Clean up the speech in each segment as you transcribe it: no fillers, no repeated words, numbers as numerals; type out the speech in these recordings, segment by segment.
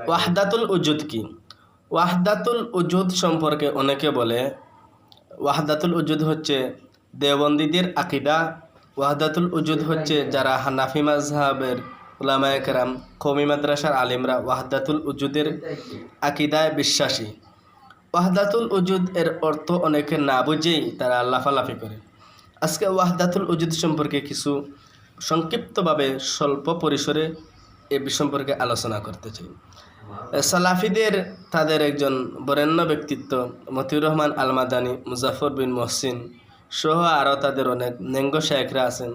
ওয়াহদাতুল উজুদ কি? ওয়াহদাতুল উজুদ সম্পর্কে অনেকে বলে ওয়াহদাতুল উজুদ হচ্ছে দেওবন্দীদের আকিদা। ওয়াহদাতুল উজুদ হচ্ছে যারা হানাফি মাযহাবের উলামায়ে কেরাম, কওমি মাদ্রাসার আলিমরা ওয়াহদাতুল উজুদের আকিদায় বিশ্বাসী। ওয়াহদাতুল উজুদ এর অর্থ অনেকে না বুঝেই তারা লাফালাফি করে। আজকে ওয়াহদাতুল উজুদ সম্পর্কে কিছু সংক্ষিপ্তভাবে স্বল্প পরিসরে এ সম্পর্কে আলোচনা করতে চাই। সালাফিদের তাদের একজন বরেণ্য ব্যক্তিত্ব মতিউর রহমান আল মাদানী, মুজাফর বিন মহসিন সহ আরও তাদের অনেক নেঙ্গ শায়েখরা আছেন।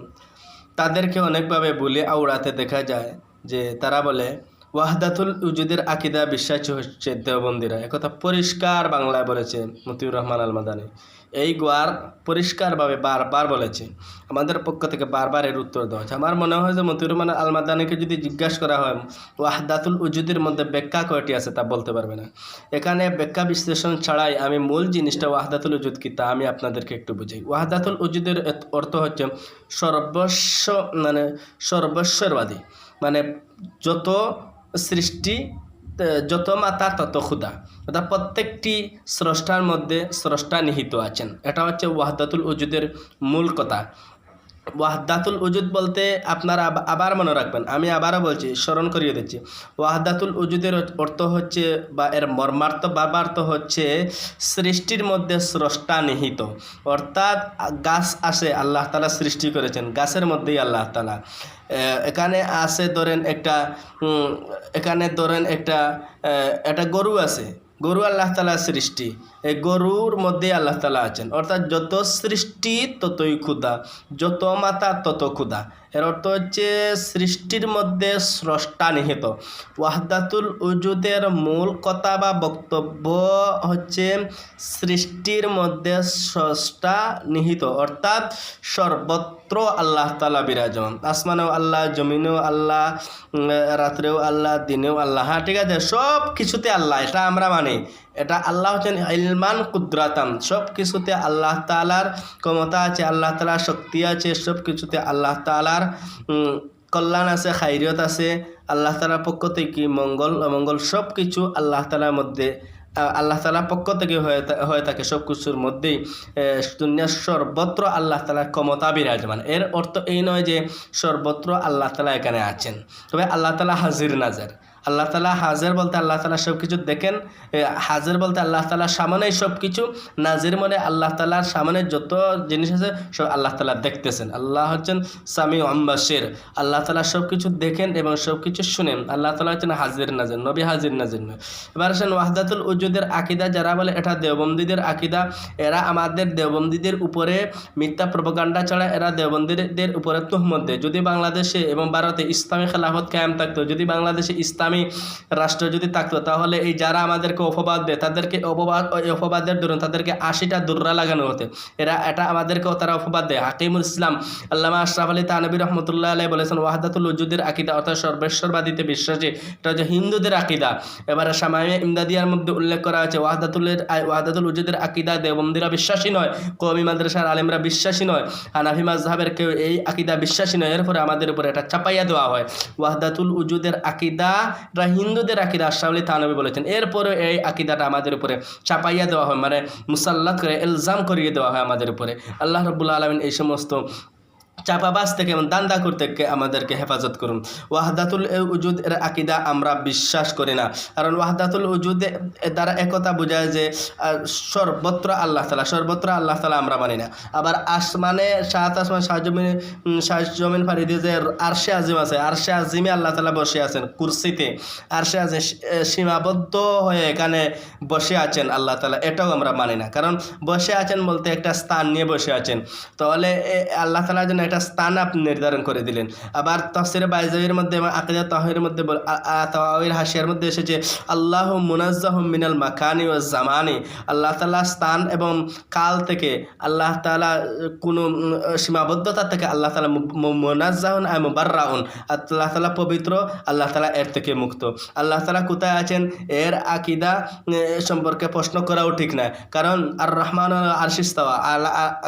তাদেরকে অনেকভাবে বলে আওড়াতে দেখা যায় যে তারা বলে ওয়াহদাতুল উজুদের আকিদা বিশ্বাসী হচ্ছে দেওবন্দীরা। একথা পরিষ্কার বাংলায় বলেছে মতিউর রহমান আল মাদানী। এই গোয়ার পরিষ্কারভাবে বারবার বলেছে, আমাদের পক্ষ থেকে বারবার এর উত্তর দেওয়া হচ্ছে। আমার মনে হয় যে মতিউর রহমান আল মাদানীকে যদি জিজ্ঞাসা করা হয় ওয়াহদাতুল উজুদের মধ্যে ব্যাখ্যা কয়টি আছে তা বলতে পারবে না। এখানে ব্যাখ্যা বিশ্লেষণ ছাড়াই আমি মূল জিনিসটা ওয়াহদাতুল উজুদ কি তা আমি আপনাদেরকে একটু বুঝাই। ওয়াহদাতুল উজুদের অর্থ হচ্ছে সর্বস্বরবাদী, মানে যত সৃষ্টি, যত মাতা তত ক্ষুধা, অর্থাৎ প্রত্যেকটি স্রষ্টার মধ্যে স্রষ্টা নিহিত আছেন। এটা হচ্ছে ওয়াহদাতুল উজুদের মূল কথা। ওয়াহদাতুল উজুদ বলতে আপনারা আবার মনে রাখবেন, আমি আবারও বলছি, স্মরণ করিয়ে দিচ্ছি। ওয়াহদাতুল উজুদের অর্থ হচ্ছে বা এর মর্মার্থ বাবার্থ হচ্ছে সৃষ্টির মধ্যে স্রষ্টা নিহিত। অর্থাৎ গাছ আসে, আল্লাহ তাআলা সৃষ্টি করেছেন, গাছের মধ্যেই আল্লাহ তাআলা। এখানে আছে ধরেন একটা গরু আছে, গরু আল্লাহ তাআলা সৃষ্টি, এই গরুর মধ্যে আল্লাহ তাআলা আছেন। অর্থাৎ যত সৃষ্টি ততই ক্ষুধা, যত মাতা তত ক্ষুধা। এর অর্থ হচ্ছে সৃষ্টির মধ্যে স্রষ্টা নিহিত। ওয়াহদাতুল উজুদের মূল কথা বা বক্তব্য হচ্ছে সৃষ্টির মধ্যে স্রষ্টা নিহিত, অর্থাৎ সর্বত্র আল্লাহ তাআলা বিরাজমান। আসমানেও আল্লাহ, জমিনেও আল্লাহ, রাত্রেও আল্লাহ, দিনেও আল্লাহ। হ্যাঁ, ঠিক আছে, সব কিছুতে আল্লাহ, এটা আমরা মানি। এটা আল্লাহ হচ্ছেন ইলমান কুদরাতান, সব কিছুতে আল্লাহ তাআলার ক্ষমতা আছে, আল্লাহ তাআলার শক্তি আছে, সব কিছুতে আল্লাহ তাআলার কল্যাণ আছে, খাইরিয়ত আছে। আল্লাহ তাআলার পক্ষ থেকে মঙ্গল অমঙ্গল সব কিছু আল্লাহ তাআলার মধ্যে, আল্লাহ তাআলার পক্ষ থেকে হয়ে থাকে। সব কিছুর মধ্যেই দুনিয়ার সর্বত্র আল্লাহ তাআলার ক্ষমতা বিরাজমান। এর অর্থ এই নয় যে সর্বত্র আল্লাহ তাআলা এখানে আছেন, তবে আল্লাহ তাআলা হাজির নাজির। আল্লাহ তাআলা হাজির বলতে আল্লাহ তাআলা সব কিছু দেখেন, হাজির বলতে আল্লাহ তাআলার সামনেই সব কিছু, নাজির মানে আল্লাহ তাআলার সামনে যত জিনিস আছে সব আল্লাহ তাআলা দেখতেছেন। আল্লাহ হচ্ছেন সামিউম বাসির, আল্লাহ তাআলা সব কিছু দেখেন এবং সব কিছু শুনেন। আল্লাহ তাআলা হচ্ছেন হাজির নাজির, নবী হাজির নাজির নয়। এবার আসেন ওয়াহদাতুল উজুদের আকিদা যারা বলে এটা দেওবন্দীদের আকিদা, এরা আমাদের দেওবন্দীদের উপরে মিথ্যা প্রোপাগান্ডা ছাড়া এরা দেওবন্দীদের উপরে তুহমত দেয়। যদি বাংলাদেশে এবং ভারতে ইসলামী খেলাফত কায়েম থাকতো, যদি বাংলাদেশে ইসলামী রাষ্ট্র যদি থাকতো, তাহলে এই যারা আমাদেরকে অপবাদ দেয় তাদেরকে অপবাদের দরুন তাদেরকে 80টা দুর্রা লাগানো হতে। এটা আমাদেরকেও তারা অপবাদ দেয়। হাকিমুল ইসলাম আল্লামা আশরাফ আলী থানভী রহমতুল্লাহ আলাইহি বলেছেন ওয়াহদাতুল উজুদের আকিদা অর্থাৎ সর্বেশ্বরবাদীতে বিশ্বাসী, এটা হচ্ছে হিন্দুদের আকিদা। এবারে শামাইয়া ইমদাদিয়ার মধ্যে উল্লেখ করা আছে ওয়াহদাতুল উজুদের আকিদা দেওবন্দীরা বিশ্বাসী নয়, কওমি মাদ্রাসার আলেমরা বিশ্বাসী নয়, হানাফি মাযহাবের কেউ এই আকিদা বিশ্বাসী নয়। এরপরে আমাদের উপরে এটা চাপাইয়া দেওয়া হয়। ওয়াহদাতুল উজুদের আকিদা এটা হিন্দুদের আকিদা, আশরাফ আলী থানভী বলেছেন। এরপরে এই আকিদাটা আমাদের উপরে চাপাইয়া দেওয়া হয়, মানে মুসাল্লাত করে ইলজাম করিয়ে দেওয়া হয় আমাদের উপরে। আল্লাহ রাব্বুল আলামিন এই সমস্ত চাপাবাজ থেকে এবং দান্দা করতে আমাদেরকে হেফাজত করুন। ওয়াহদাতুল উজুদ এর আকিদা আমরা বিশ্বাস করি না, কারণ ওয়াহদাতুল উজুদ দ্বারা একথা বোঝায় যে সর্বত্র আল্লাহ তাআলা আমরা মানি না। আবার আসমানে সাত আসমান সাত জমিন ফাড়ি দিয়ে যে আরশে আজিম আছে, আরশে আজিমে আল্লাহ তাআলা বসে আছেন, কুরসিতে আরশে আজিম সীমাবদ্ধ হয়ে এখানে বসে আছেন আল্লাহ তাআলা, এটাও আমরা মানি না। কারণ বসে আছেন বলতে একটা স্থান নিয়ে বসে আছেন, তাহলে আল্লাহ তাআলা যেন একটা স্থান আপনি নির্ধারণ করে দিলেন। আবার তাফসীরে বাইজাউইর মধ্যে এবং আকীদা তাওহীদের মধ্যে তাওহীর হাশিয়ার মধ্যে এসেছে আল্লাহু মুনাজ্জাহুম মিনাল মাকানি ওয়াজ জামানি, আল্লাহ তাআলা স্থান এবং কাল থেকে, আল্লাহ তাআলা কোনো সীমাবদ্ধতা থেকে আল্লাহ তাআলা মুনাজ্জাহুন আয় মুবাররাউন, আল্লাহ তাআলা পবিত্র, আল্লাহ তাআলা এর থেকে মুক্ত। আল্লাহ তাআলা কোথায় আছেন এর আকীদা সম্পর্কে প্রশ্ন করাও ঠিক না, কারণ আর রহমান আরশে ইস্তাওয়া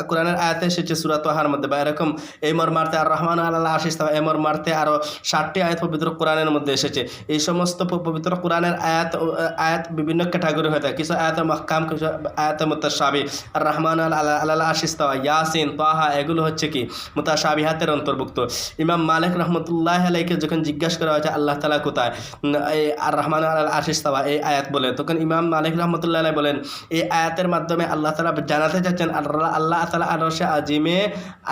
কোরআনের আয়াতে এসেছে সূরা তাহার মধ্যে, বা এরকম এই মর্মার্থে আর রহমান আল্লাহ আরশে ইস্তাওয়া, এই মর্মার্থে আরও 60টি আয়াত পবিত্র কোরআনের মধ্যে এসেছে। এই সমস্ত পবিত্র কোরআনের আয়াত বিভিন্ন ক্যাটাগরি হয়ে থাকে, কিছু আয়াতে মাহকাম, কিছু আয়াতে মুতাশাবি। আর রহমান আল্লাহ আরশে ইস্তাওয়া, ইয়াসিন, তাহা এগুলো হচ্ছে কি মুতাশাবিহাতের অন্তর্ভুক্ত। ইমাম মালিক রহমতুল্লাহ আলাইকে যখন জিজ্ঞাসা করা হয়েছে আল্লাহ তাআলা কোথায়, এই আর রহমান আল্লাহ আরশে ইস্তাওয়া এই আয়াত বলে, তখন ইমাম মালিক রহমতুল্লাহ আলাইহি বলেন এই আয়াতের মাধ্যমে আল্লাহ তাআলা জানাতে চাচ্ছেন আল্লাহ তাআলা আরশে আজিমে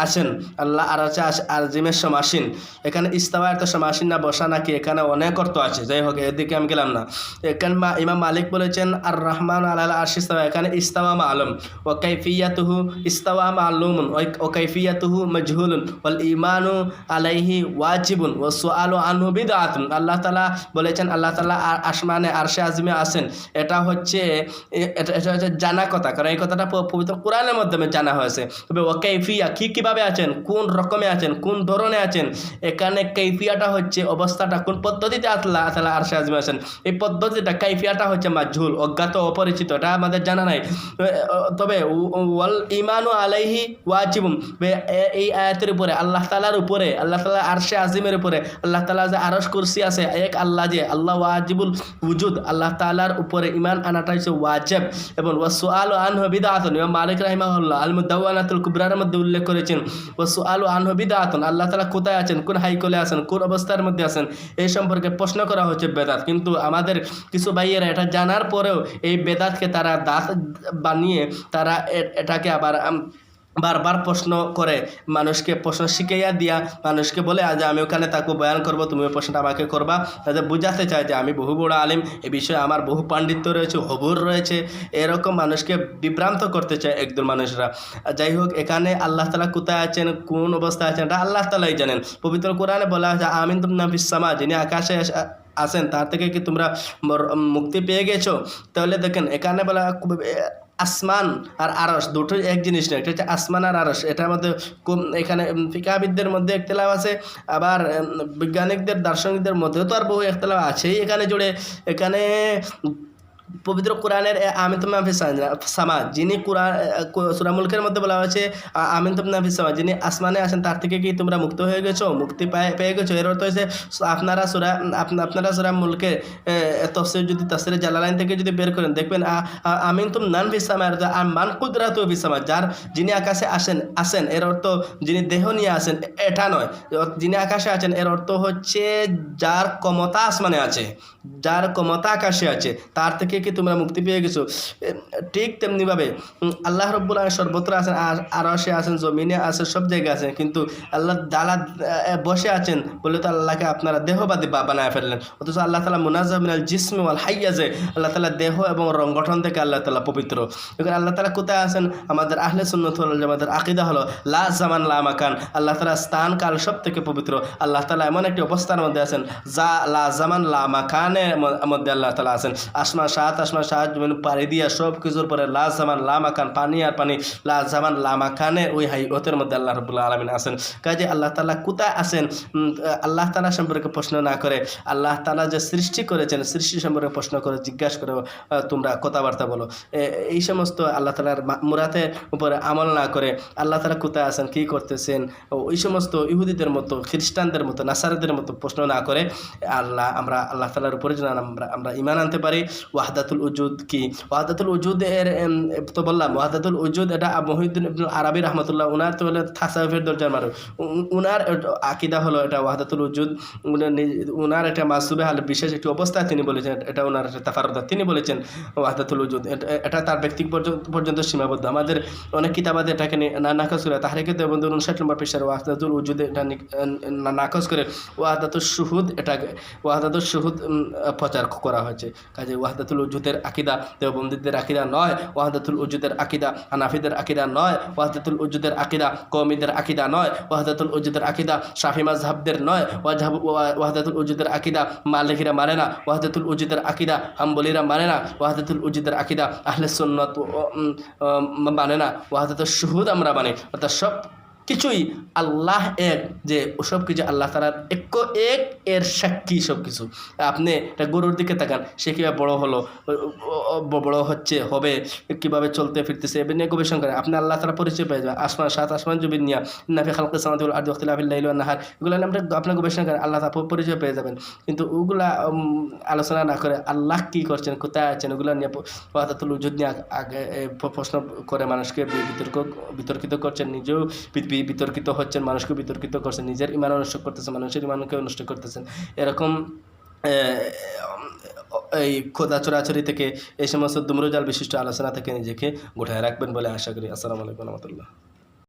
আসেন, আল্লাহ আরশে আজিমের সমাসীন। এখানে ইস্তাওয়া এত সমাসীন না বসা নাকি, এখানে অনেক অর্থ আছে, যাই হোক এদিকে আমি গেলাম না। এখানে ইমাম মালিক বলেছেন আর রহমান আল্লাহ আরশে ইস্তাওয়া, এখানে ইস্তাওয়া মালুম ওয়া কাইফিয়াতুহু, ইস্তাওয়া মালুমুন ওয়া কাইফিয়াতুহু মাজহুলুন ওয়াল ঈমানু আলাইহি ওয়াজিবুন ওয়া সুআলু আনহু বিদআতুন। আল্লাহ তাআলা বলেছেন আল্লাহ তাআলা আসমানে আরশে আজিমে আছেন, এটা হচ্ছে জানা কথা, কারণ এই কথাটা পবিত্র কোরআনের মাধ্যমে জানা হয়েছে। তবে ওয়া কাইফিয়া কিভাবে আছেন, কোন রকমে আছেন, কোন ধরনে আছেন, এখানে কাইফিয়াটা হচ্ছে অবস্থাটা, কোন পদ্ধতিতে আল্লাহ তাআলা আরশে আজিমে আছেন, এই পদ্ধতিটা কাইফিয়াটা হচ্ছে মাজহুল, অজ্ঞাত, অপরিচিত, এটা আমাদের জানা নাই। তবে ওয়াল ঈমানু আলাইহি ওয়াজিবুন, এই আয়াতের উপরে আল্লাহ তাআলার উপরে, আল্লাহ তাআলা আরশে আজিমের উপরে, আল্লাহ তাআলা যে আরশ কুরসি আছে, এক আল্লাহ যে আল্লাহ ওয়াজিবুল উজুদ, আল্লাহ তাআলার উপরে ঈমান আনাটা হচ্ছে ওয়াজিব। এবং ওয়াসুআলু আনহু বিদআতুন, ইমাম মালিক রাহিমাহুল্লাহ আল মুদাওয়ানাতুল কুবরার মধ্যে উল্লেখ করেছেন ওয়াসুআলু আনহু বিদআতুন, আল্লাহ তাআলা কোথায় আছেন, কোন হাইকলে আছেন, কোন অবস্থার মধ্যে আছেন, এই সম্পর্কে প্রশ্ন করা হচ্ছে বেদাত। কিন্তু আমাদের কিছু ভাইয়েরা এটা জানার পরেও এই বেদাতকে তারা দাস বানিয়ে তারা এটাকে আবার বারবার প্রশ্ন করে, মানুষকে প্রশ্ন শিখাইয়া দিয়া মানুষকে বলে আজ আমি ওখানে তাকে বয়ান করবো, তুমি ওই প্রশ্নটা আমাকে করবা, তাদের বুঝাতে চায় যে আমি বহু বড় আলিম, এ বিষয়ে আমার বহু পাণ্ডিত্য রয়েছে, হবুর রয়েছে, এরকম মানুষকে বিভ্রান্ত করতে চায় একদল মানুষরা। যাই হোক, এখানে আল্লাহ তাআলা কোথায় আছেন, কোন অবস্থায় আছেন, এটা আল্লাহ তাআলাই জানেন। পবিত্র কোরআনে বলা হয়েছে আমিনতুম মান ফিস সামা, যিনি আকাশে আছেন তার থেকে কি তোমরা মুক্তি পেয়ে গেছো? তাহলে দেখেন এখানে বলা আসমান আর আরশ দুটো এক জিনিস না, এটা হচ্ছে আসমান আর আরশ। এটার মধ্যে এখানে ফিকাহবিদদের মধ্যে একতলাফ আছে, আবার বৈজ্ঞানিকদের, দার্শনিকদের মধ্যেও তো আর বহু একতলাফ আছেই এখানে জুড়ে। এখানে পবিত্র কোরআনের আমিনতুম মান ফিস সামা, যিনি সূরা মুলকের মধ্যে বলা হয়েছে আমিনতুম মান ফিস সামা, যিনি আসমানে আছেন তার থেকে কি তোমরা মুক্ত হয়ে গেছো, মুক্তি পেয়ে গেছো। এর অর্থ হচ্ছে আপনারা সূরা মুলকে তাফসীর, যদি তাফসীরে জালালাইন থেকে যদি বের করেন দেখবেন আমিনতুম মান ফিস সামা আর মান কুদরাতু ফিস সামা, যিনি আকাশে আসেন এর অর্থ যিনি দেহ নিয়ে আসেন এটা নয়। যিনি আকাশে আছেন এর অর্থ হচ্ছে যার ক্ষমতা আসমানে আছে, যার ক্ষমতা আকাশে আছে, তার থেকে কি তোমরা মুক্তি পেয়ে গেছো। ঠিক তেমনিভাবে আল্লাহ রাব্বুল আলামিন সর্বত্র আছেন, আরশে আছেন, জমিনে আছেন, সব জায়গায় আছেন, কিন্তু আল্লাহ তাআলা বসে আছেন বলে তো আল্লাহকে আপনারা দেহবাদী বানায় ফেললেন। অথচ আল্লাহ তাআলা মুনাজ্জাহ মিনাল জিসমি ওয়াল হাইয়াজে, আল্লাহ তাআলা দেহ এবং রংগঠন থেকে আল্লাহ তাআলা পবিত্র। এখন আল্লাহ তাআলা কোথায় আছেন? আমাদের আহলে সুন্নাত ওয়াল জামাতের আকীদা হলো লা জামান লা মাকান, আল্লাহ তাআলা স্থান কাল সব থেকে পবিত্র। আল্লাহ তাআলা এমন একটি অবস্থার মধ্যে আছেন যা লা জামান লা মাকানের মধ্যে আল্লাহ তাআলা আছেন। আসমান সাত জমিন পাড়ি দিয়া সব কিছুর পরে লা জামান লা মাকান, পানি আর পানি, লা জামান লা মাকানে ওই হাইয়তের মধ্যে আল্লাহ রাব্বুল আলামিন আছেন। কাজে আল্লাহ তাআলা কোথায় আছেন আল্লাহ তাআলা সম্পর্কে প্রশ্ন না করে আল্লাহ তাআলা যে সৃষ্টি করেছেন সৃষ্টি সম্পর্কে প্রশ্ন করে জিজ্ঞাসা করে তোমরা কথাবার্তা বলো, এই সমস্ত আল্লাহ তাআলার মুরাদের উপরে আমল না করে আল্লাহ তাআলা কোথায় আছেন, কী করতেছেন, ওই সমস্ত ইহুদিদের মতো, খ্রিস্টানদের মতো, নাসারাদের মতো প্রশ্ন না করে আমরা আল্লাহ তাআলার উপরে যেন আমরা ঈমান আনতে পারি। ওয়াহদাতুল উজুদ কি? ওয়াহদাতুল উজুদের তো বললাম, ওয়াহদাতুল উজুদ এটা মুহিউদ্দিন ইবনুল আরাবী রাহমাতুল্লাহ, উনার তো হলো তাসাউফের দরজার মানুষ, উনার আকীদা হলো এটা ওয়াহদাতুল উজুদ। উনার একটা মাসুবে হাল বিশেষ একটি অবস্থায় তিনি বলেছেন, এটা উনার তাফারুদাত, তিনি বলেছেন ওয়াহদাতুল উজুদ এটা তার ব্যক্তি পর্যন্ত সীমাবদ্ধ। আমাদের অনেক কিতাবাতে এটাকে নাকচ করে, তাহরিকে দেওবন্দ 59 নম্বর পৃষ্ঠার ওয়াহদাতুল উজুদ এটা নাকচ করে ওয়াহদাতুল শুহুদ, এটাকে ওয়াহদাতুল শুহুদ প্রচার করা হয়েছে। কাজে ওয়াহদাতুল উজুদের আকীদা দেওবন্দীদের আকীদা নয়, ওয়াহদাতুল উজুদের আকীদা হানাফিদের আকীদা নয়, ওয়াহদাতুল উজুদের আকীদা কওমীদের আকীদা নয়, ওয়াহদাতুল উজুদের আকীদা শাফি মাযহাবদের নয়, ওয়াহদাতুল উজুদের আকীদা মালিকিরা মানে না, ওয়াহদাতুল উজুদের আকীদা হাম্বলীরা মানে না, ওয়াহদাতুল উজুদের আকীদা আহলে সুন্নাত মানে না, ওয়াহদাতুল শুহুদ আমরা মানি। অর্থাৎ সব কিছুই আল্লাহ এক, যে সব কিছু আল্লাহ তাআলার এক এর সাক্ষী সব কিছু। আপনি একটা গরুর দিকে তাকান, সে কীভাবে বড় হলো, বড় হচ্ছে, হবে, কীভাবে চলতে ফিরতেছে, এবার নিয়ে গবেষণা করেন, আপনি আল্লাহ তাআলা পরিচয় পেয়ে যাবেন। সাত আসমান জমিন নিয়া নাফি খালকিস সামাওয়াতি ওয়াল আরদি ওয়াখতিলাফিল লাইলি ওয়ান নাহার, এগুলো নিয়ে আপনি গবেষণা করেন, আল্লাহ তাআলা পরিচয় পেয়ে যাবেন। কিন্তু ওগুলা আলোচনা না করে আল্লাহ কী করছেন, কোথায় আছেন, ওগুলো নিয়ে ওয়াহদাতুল উজুদ নিয়ে আগে প্রশ্ন করে মানুষকে বিতর্কিত করছেন, নিজেও বিতর্কিত হচ্ছেন, মানুষকে বিতর্কিত করছেন, নিজের ইমানও নষ্ট করতেছেন, মানুষের ইমানকেও নষ্ট করতেছেন। এরকম এই খোদা চোরাচুরি থেকে, এই সমস্ত দুমরুজাল বিশিষ্ট আলোচনা থেকে নিজেকে গোটায় রাখবেন বলে আশা করি। আসসালামু আলাইকুম রহমতুল্লাহ।